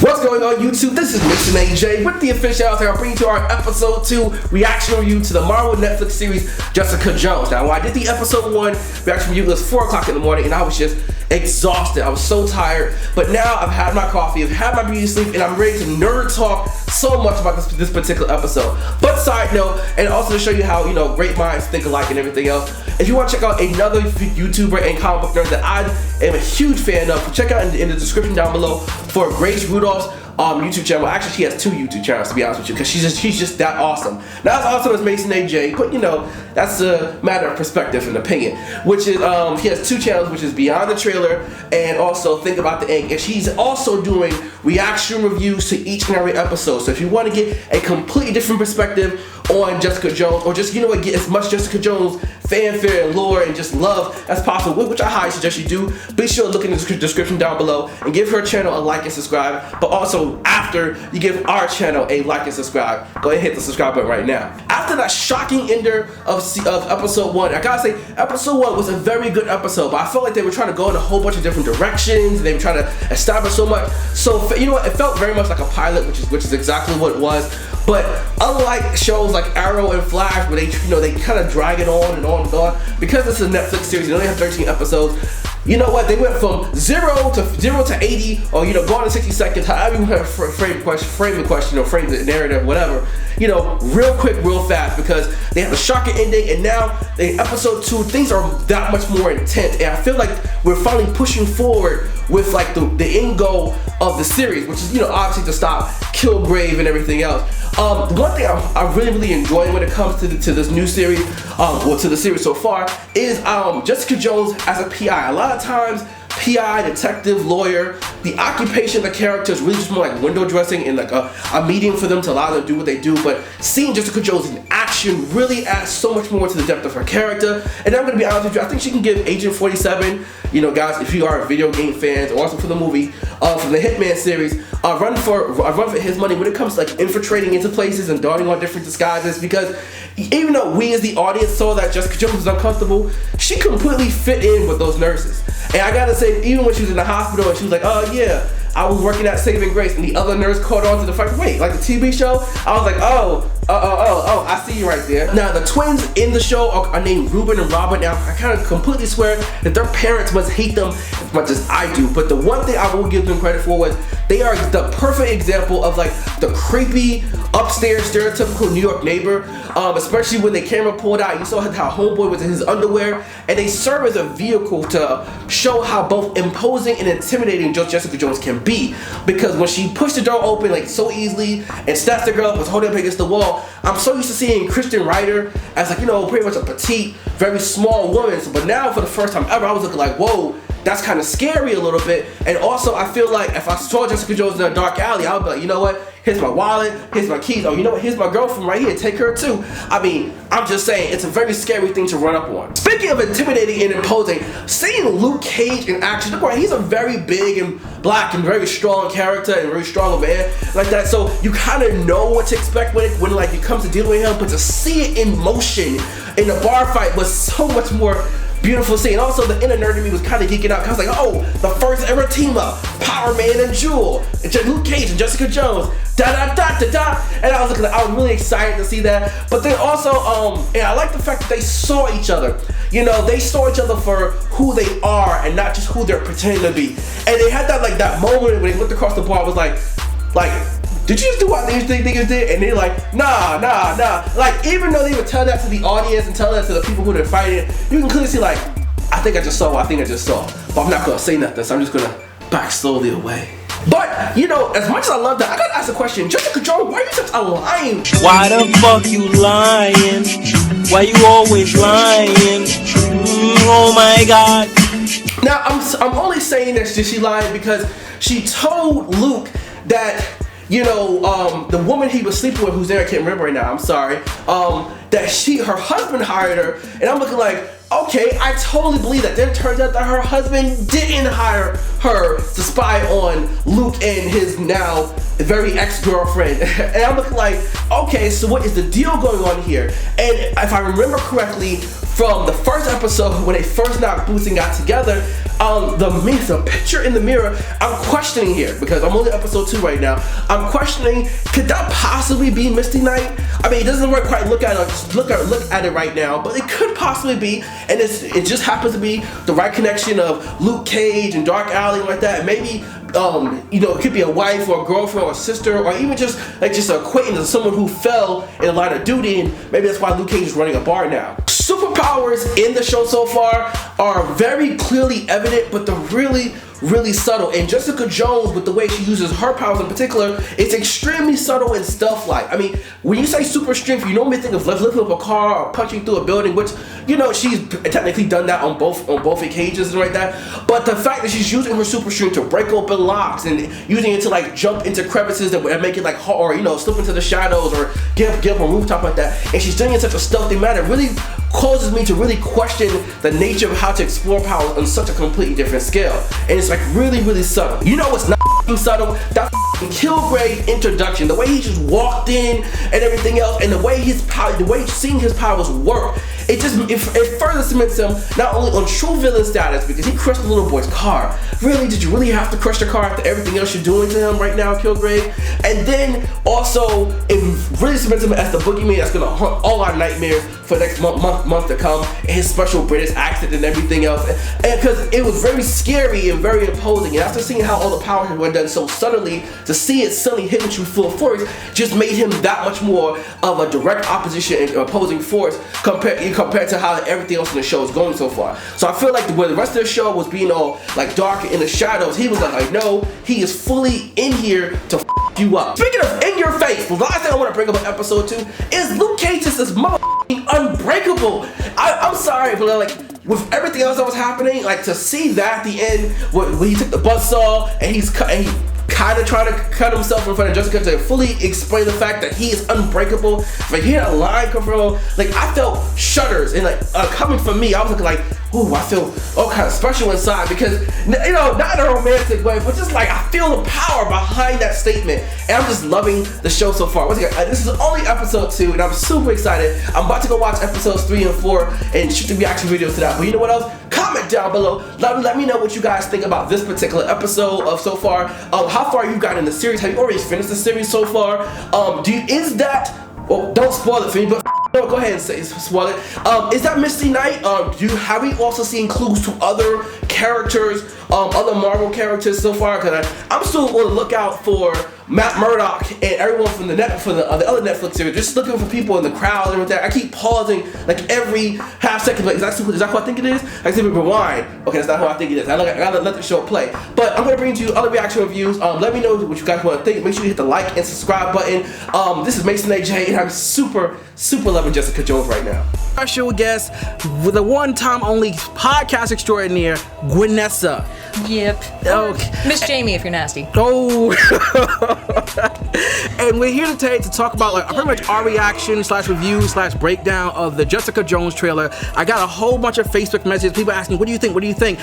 What's going on YouTube? This is Mr. AJ with the Aficionados, and I'm bringing you to our episode 2 reaction review to the Marvel Netflix series Jessica Jones. Now, when I did the episode 1 reaction review, it was 4 o'clock in the morning and I was just exhausted. I was so tired, but now I've had my coffee, I've had my beauty sleep, and I'm ready to nerd talk so much about this particular episode. But side note, and also to show you how, great minds think alike and everything else, if you want to check out another YouTuber and comic book nerd that I am a huge fan of, check out in the description down below for Rudolph's YouTube channel. Actually, she has 2 YouTube channels, to be honest with you, because she's just that awesome. Not as awesome as Mason AJ, but that's a matter of perspective and opinion. Which is he has 2 channels, which is Beyond the Trailer and also Think About the Ink. And she's also doing reaction reviews to each and every episode. So if you want to get a completely different perspective on Jessica Jones, or just get as much Jessica Jones fanfare and lore and just love as possible, which I highly suggest you do, be sure to look in the description down below and give her channel a like and subscribe. But also, after you give our channel a like and subscribe, go ahead and hit the subscribe button right now. After that shocking ender of episode 1, I gotta say, episode 1 was a very good episode, but I felt like they were trying to go in a whole bunch of different directions, and they were trying to establish so much. So it felt very much like a pilot, which is exactly what it was. But unlike shows like Arrow and Flash, where they kind of drag it on and on and on, because this is a Netflix series, they only have 13 episodes. You know what? They went from 0 to 80, or going in 60 seconds, however you want to frame the question, or frame the narrative, whatever. Real quick, real fast, because they have a shocking ending, and now in episode 2, things are that much more intense, and I feel like we're finally pushing forward with like the end goal of the series, which is obviously to stop Kilgrave and everything else. The one thing I really enjoy when it comes to this new series, or to the series so far, is Jessica Jones as a PI. A lot of times, PI, detective, lawyer, the occupation of the character is really just more like window dressing and like a medium for them to allow them to do what they do. But seeing Jessica Jones in action really adds so much more to the depth of her character. And I'm gonna be honest with you, I think she can give Agent 47, guys, if you are video game fans, or also for the movie, from the Hitman series, run for his money when it comes to like infiltrating into places and donning on different disguises. Because even though we as the audience saw that Jessica Jones was uncomfortable, she completely fit in with those nurses. And I gotta say, even when she was in the hospital and she was like, oh yeah, I was working at Saving Grace, and the other nurse caught on to the fact, wait, like the TV show? I was like, oh, I see you right there. Now, the twins in the show are named Ruben and Robert. Now, I kind of completely swear that their parents must hate them as much as I do. But the one thing I will give them credit for was they are the perfect example of like the creepy, upstairs, stereotypical New York neighbor, especially when the camera pulled out. You saw how homeboy was in his underwear, and they serve as a vehicle to show how both imposing and intimidating Jessica Jones can be. Because when she pushed the door open like so easily and snatched the girl up, was holding up against the wall, I'm so used to seeing Christian Ryder as like, pretty much a petite, very small woman. But now for the first time ever, I was looking like, whoa, that's kind of scary a little bit. And also, I feel like if I saw Jessica Jones in a dark alley, I would be like, you know what? Here's my wallet, here's my keys. Oh, you know what? Here's my girlfriend right here. Take her too. I mean, I'm just saying, it's a very scary thing to run up on. Speaking of intimidating and imposing, seeing Luke Cage in action, look, he's a very big and black and very strong character and very strong man like that. So you kind of know what to expect when it comes to dealing with him, but to see it in motion in a bar fight was so much more beautiful scene. Also, the inner nerd in me was kind of geeking out. I was like, oh, the first ever team up, Power Man and Jewel, and Luke Cage and Jessica Jones, and I was really excited to see that. But then also, and I like the fact that they saw each other. They saw each other for who they are and not just who they're pretending to be. And they had that moment when they looked across the bar, was like, did you just do what these niggas did? And they're like, nah. Like, even though they would tell that to the audience and tell that to the people who they're fighting, you can clearly see like, I think I just saw. But I'm not gonna say nothing, so I'm just gonna back slowly away. But, as much as I love that, I gotta ask a question. Jessica Jones, why are you such a lying? Why the fuck you lying? Why you always lying? Oh my God. Now, I'm only saying that she lying because she told Luke that, the woman he was sleeping with, who's there, I can't remember right now, I'm sorry, that her husband hired her, and I'm looking like, okay, I totally believe that. Then it turns out that her husband didn't hire her to spy on Luke and his now very ex-girlfriend. And I'm looking like, okay, so what is the deal going on here? And if I remember correctly, from the first episode when they first knocked boots and got together, the picture in the mirror, I'm questioning here because I'm only episode 2 right now. I'm questioning, could that possibly be Misty Knight? I mean, it doesn't work quite look at it right now, but it could possibly be, and it just happens to be the right connection of Luke Cage and Dark Alley like that. And maybe it could be a wife or a girlfriend or a sister, or even just an acquaintance of someone who fell in the line of duty, and maybe that's why Luke Cage is running a bar now. Superpowers in the show so far are very clearly evident, but they're really subtle. And Jessica Jones, with the way she uses her powers in particular, it's extremely subtle and stuff-like. I mean, when you say super strength, you normally think of lifting up a car or punching through a building, which, she's technically done that on both occasions and like that. But the fact that she's using her super strength to break open locks and using it to jump into crevices that make it hard, or slip into the shadows or get up on a rooftop like that, and she's doing it in such a stealthy manner, really causes me to really question the nature of how to explore powers on such a completely different scale. And it's really subtle. You know what's not subtle? That Kilgrave introduction, the way he just walked in and everything else, and the way seeing his powers work, it further cements him not only on true villain status because he crushed the little boy's car. Really, did you really have to crush the car after everything else you're doing to him right now, Kilgrave? And then also it really cements him as the boogeyman that's gonna haunt all our nightmares for the next month to come, and his special British accent and everything else. And because it was very scary and very imposing, and after seeing how all the powers were done so subtly, to see it suddenly hitting you full force just made him that much more of a direct opposition and opposing force compared to how everything else in the show is going so far. So I feel like where the rest of the show was being all dark in the shadows, he was no, he is fully in here to you up. Speaking of in your face, the last thing I want to bring up in episode 2 is Luke Cage is this unbreakable. I'm sorry, but with everything else that was happening, to see that at the end when he took the buzzsaw and he kind of trying to cut himself in front of Jessica to fully explain the fact that he is unbreakable. Hearing a line come from him, I felt shudders, and coming from me, I was looking ooh, I feel all kind of special inside because, not in a romantic way, but just I feel the power behind that statement. And I'm just loving the show so far. Once again, this is only episode 2, and I'm super excited. I'm about to go watch episodes 3 and 4 and shoot the reaction videos to that. But you know what else? Comment down below. Let me know what you guys think about this particular episode of so far. How far you've gotten in the series? Have you already finished the series so far? Don't spoil it for me, but go ahead and spoil it. Is that Misty Knight? Have we also seen clues to other characters, other Marvel characters so far? Because I'm still on the lookout for Matt Murdock and everyone from the other Netflix series. Just looking for people in the crowd and everything. I keep pausing every half second. Is that who I think it is? I simply rewind. Okay, that's not who I think it is. I gotta let the show play. But I'm gonna bring to you other reaction reviews. Let me know what you guys want to think. Make sure you hit the like and subscribe button. This is Mason AJ, and I'm super loving Jessica Jones right now. Special guest with a one-time only podcast extraordinaire, Gwenessa. Yep. Okay. Miss Jamie, if you're nasty. Oh. And we're here today to talk about pretty much our reaction / review / breakdown of the Jessica Jones trailer. I got a whole bunch of Facebook messages, people asking, what do you think?